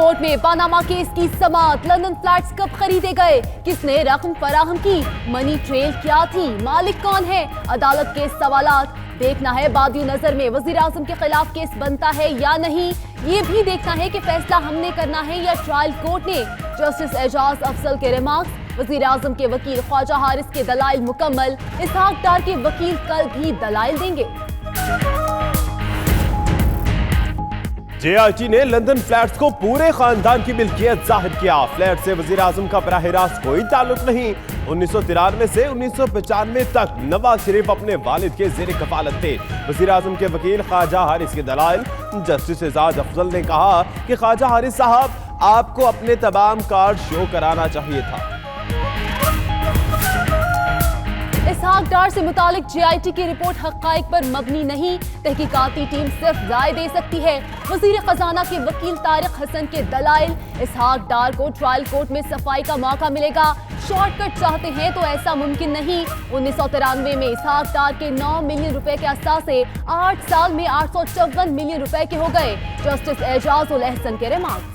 Court में Panama case की समाअत। London flats कब खरीदे गए, किसने रकम फराहम की, मनी ट्रेल क्या थी, मालिक कौन है, अदालत के सवालात। देखना है बादियों नजर में वजीर आजम के खिलाफ केस बनता है या नहीं। ये भी देखना है कि फैसला हमने करना है या ट्रायल कोर्ट ने। जस्टिस एजाज अफजल के रिमार्क्स। वजीर आजम के वकील ख्वाजा हारिस के दलाइल मुकम्मल। इसहाक डार के वकील कल भी दलाइल देंगे। JRT ने लंदन फ्लैट्स को पूरे खानदान की मिल्कियत जाहिर किया। फ्लैट से वजीर आजम का बराह रास्त कोई ताल्लुक नहीं। 1993 से 1995 तक नवाज शरीफ अपने वालिद के जेर कफालत थे। वजीर आजम के वकील ख्वाजा हारिस के दलाइल। जस्टिस एजाज अफजल ने कहा कि ख्वाजा हारिस साहब, आपको अपने तमाम कार्ड शो कराना चाहिए था। इसहाक डार से मुतालिक JIT की रिपोर्ट हक़ाइक़ पर मबनी नहीं। तहकीकाती टीम सिर्फ राय दे सकती है। वज़ीर ख़जाना के वकील तारिक हसन के दलाइल। इसहाक डार को ट्रायल कोर्ट में सफाई का मौका मिलेगा। शॉर्टकट चाहते हैं तो ऐसा मुमकिन नहीं। 1993 में इसहाक डार के 9 मिलियन रुपए के असासे 8 साल में 854 मिलियन रुपए के हो गए। जस्टिस एजाज उल एहसन के रिमार्क्स।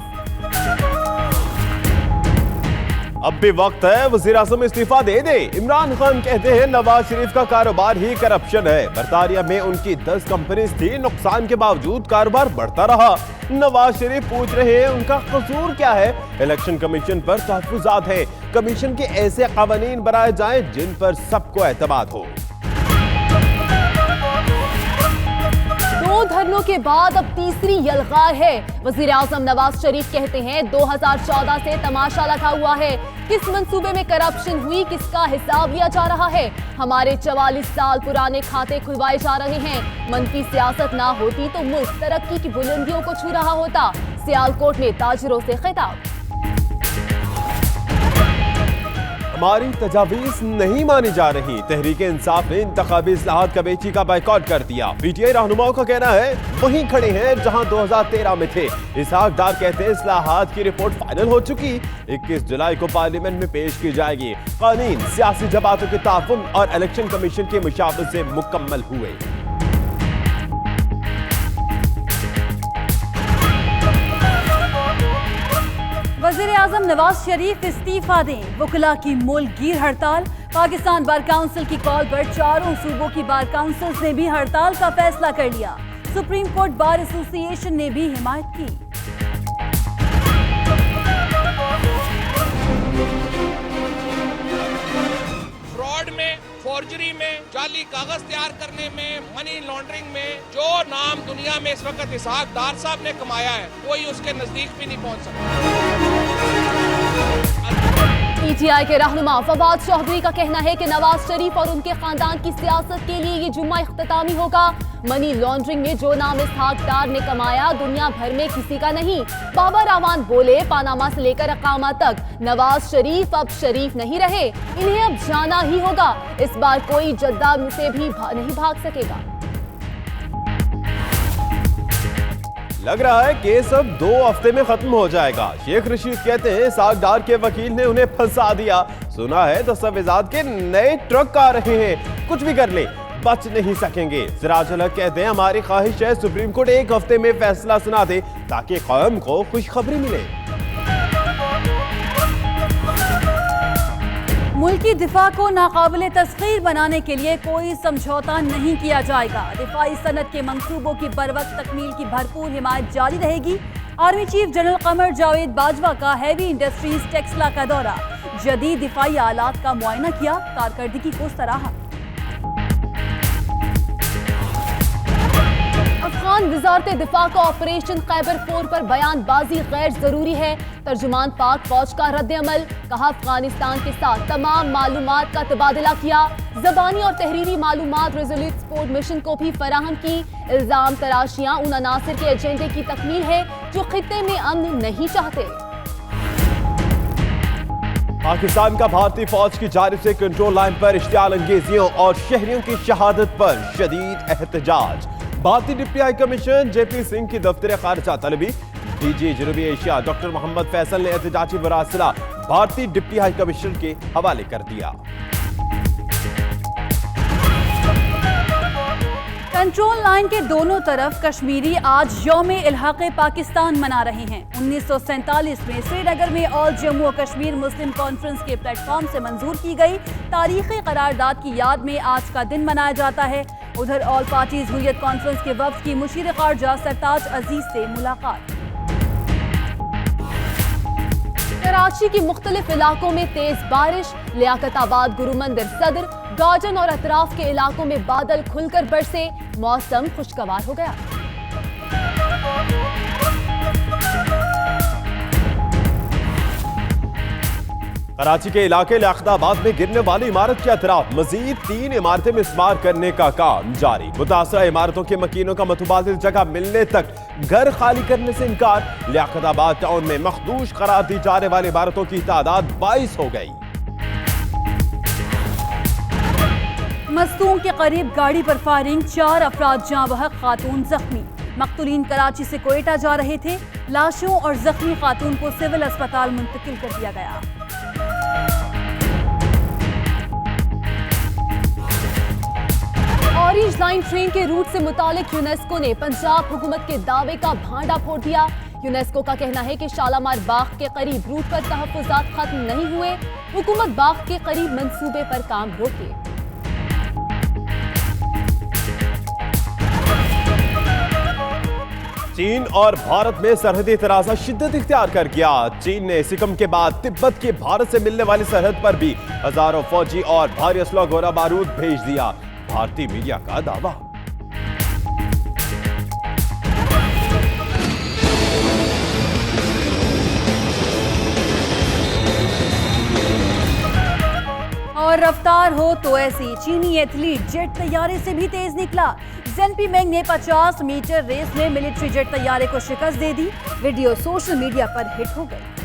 अब भी वक्त है वजीर आजम इस्तीफा दे दे। इमरान खान कहते हैं नवाज शरीफ का कारोबार ही करप्शन है। बरतानिया में उनकी 10 कंपनीज थी, नुकसान के बावजूद कारोबार बढ़ता रहा। नवाज शरीफ पूछ रहे हैं उनका कसूर क्या है। इलेक्शन कमीशन पर तहफ्फुज़ात है। कमीशन के ऐसे कानून बनाए जाएं जिन पर सबको एतमाद हो। 2 धरनों के बाद अब तीसरी यलगार है। वजीर आजम नवाज शरीफ कहते हैं 2014 से तमाशा लगा हुआ है। किस मंसूबे में करप्शन हुई, किसका हिसाब लिया जा रहा है। हमारे 44 साल पुराने खाते खुलवाए जा रहे हैं। मनफी सियासत ना होती तो मुल्क तरक्की की बुलंदियों को छू रहा होता। सियालकोट में ताजिरों से खिताब। हमारी तजावीज नहीं मानी जा रही। तहरीक इंसाफ ने इंतखाबी इस्लाहात कमेटी का बाइकॉट कर दिया। PTI रहनुमाओं का कहना है वहीं खड़े हैं जहां 2013 में थे। इसहाक डार कहते हैं इस्लाहात की रिपोर्ट फाइनल हो चुकी। 21 जुलाई को पार्लियामेंट में पेश की जाएगी। कानून सियासी जमातों के ताउन और इलेक्शन कमीशन के मुशावरत से मुकम्मल हुए। वज़ीर आज़म नवाज शरीफ इस्तीफा दें। वकला की मुल्कगीर हड़ताल। पाकिस्तान बार काउंसिल की कॉल पर चारों सूबों की बार काउंसिल्स ने भी हड़ताल का फैसला कर लिया। सुप्रीम कोर्ट बार एसोसिएशन ने भी हिमायत की। फ्रॉड में, फॉर्जरी में, जाली कागज तैयार करने में, मनी लॉन्ड्रिंग में जो नाम दुनिया में इस वक्त इसहाक डार साहब ने कमाया है, कोई उसके नजदीक भी नहीं पहुंच सकता। PTI के रहनुमा फवाद चौधरी का कहना है कि नवाज शरीफ और उनके खानदान की सियासत के लिए ये जुम्मा इख्तितामी होगा। मनी लॉन्ड्रिंग में जो नाम इसहाक डार ने कमाया दुनिया भर में किसी का नहीं। बाबा रामान बोले पनामा से लेकर अकामा तक नवाज शरीफ अब शरीफ नहीं रहे, इन्हें अब जाना ही होगा। इस बार कोई जद्दा से भी नहीं भाग सकेगा। लग रहा है केस अब 2 हफ्ते में खत्म हो जाएगा। शेख रशीद कहते हैं इसहाक डार के वकील ने उन्हें फंसा दिया। सुना है दस्तावेजात के नए ट्रक आ रहे हैं, कुछ भी कर ले बच नहीं सकेंगे। सिराज अलग कहते हैं हमारी ख्वाहिश है सुप्रीम कोर्ट 1 हफ्ते में फैसला सुना दे ताकि कौम को खुशखबरी मिले। मुल्की दिफा को नाकाबिले तस्खीर बनाने के लिए कोई समझौता नहीं किया जाएगा। दिफाई सनत के मंसूबों की बरवक्त तकमील की भरपूर हिमायत जारी रहेगी। Army chief general Qamar Javed Bajwa का हैवी इंडस्ट्रीज टेक्सला का दौरा। जदीद दिफाई आलात का मुआयना किया, कारकर्दगी को सराहा। अफगान वजारत दिफा का ऑपरेशन खैबर 4 पर बयानबाजी गैर जरूरी है। तर्जुमान पाक फौज का रद्द-ए-अमल। कहा अफगानिस्तान के साथ तमाम मालूमात का तबादला किया। ज़बानी और तहरीरी मालूमात रेजोल्यूट सपोर्ट मिशन को भी फराहम की। इल्जाम तराशियां उन अनासिर के एजेंडे की तकमील है जो खित्ते में अमन नहीं चाहते। पाकिस्तान का भारतीय फौज की जानिब से कंट्रोल लाइन पर इश्तियाल अंगेजियों और शहरियों की शहादत पर शदीद एहतजाज। भारतीय deputy high commission JP Singh की दफ्तर खारिजा तलबी। DG जनूबी एशिया डॉक्टर मोहम्मद फैसल ने एहतजाजी मरासिला भारतीय डिप्टी हाई कमिश्नर के हवाले कर दिया। कंट्रोल लाइन के दोनों तरफ कश्मीरी आज यौम इल्हाक़े पाकिस्तान मना रहे हैं। 1947 में श्रीनगर में ऑल जम्मू और कश्मीर मुस्लिम कॉन्फ्रेंस के प्लेटफॉर्म से मंजूर की गई तारीखी करारदाद की याद में आज का दिन मनाया जाता है। उधर ऑल पार्टीज हुर्रियत कॉन्फ्रेंस के वफ्द की मुशीर ख़ारजा सरताज अजीज से मुलाकात। कराची के मुख्तलिफ इलाकों में तेज बारिश, लियाकताबाद, गुरु मंदिर सदर, गार्डन और अतराफ के इलाकों में बादल खुलकर बरसे, मौसम खुशगवार हो गया। कराची के इलाके लियाकताबाद में गिरने वाली इमारत के अतराफ मजीद 3 इमारतें मिसमार करने का काम जारी। मुतासरा इमारतों के मकीनों का मुतबादिल जगह मिलने तक घर खाली करने से इनकार। लियाकताबाद टाउन में मखदूश करार दी जाने वाली इमारतों की तादाद 22 हो गई। मस्तूम के करीब गाड़ी पर फायरिंग, 4 अफराद जाँ बहक, खातून जख्मी। मकतूलीन कराची से कोयटा जा रहे थे। लाशों और जख्मी खातून को सिविल अस्पताल मुंतकिल कर दिया गया। ऑरेंज लाइन ट्रेन के रूट से मुतालिक यूनेस्को ने पंजाब हुकूमत के दावे का भांडा फोड़ दिया। यूनेस्को का कहना है कि शालामार बाग के करीब रूट पर तहफ्फुज़ात खत्म नहीं हुए, हुकूमत बाग के करीब मंसूबे पर काम रोके। चीन और भारत में सरहदी तनाज़ा शिद्दत इख्तियार कर गया। चीन ने सिकम के बाद तिब्बत के भारत से मिलने वाली सरहद पर भी हजारों फौजी और भारी असला गोला बारूद भेज दिया। भारतीय मीडिया का दावा। और रफ्तार हो तो ऐसी, चीनी एथलीट जेट तैयारे से भी तेज निकला। जेनपी मेंग ने 50 मीटर रेस में मिलिट्री जेट तैयारे को शिकस्त दे दी। वीडियो सोशल मीडिया पर हिट हो गई।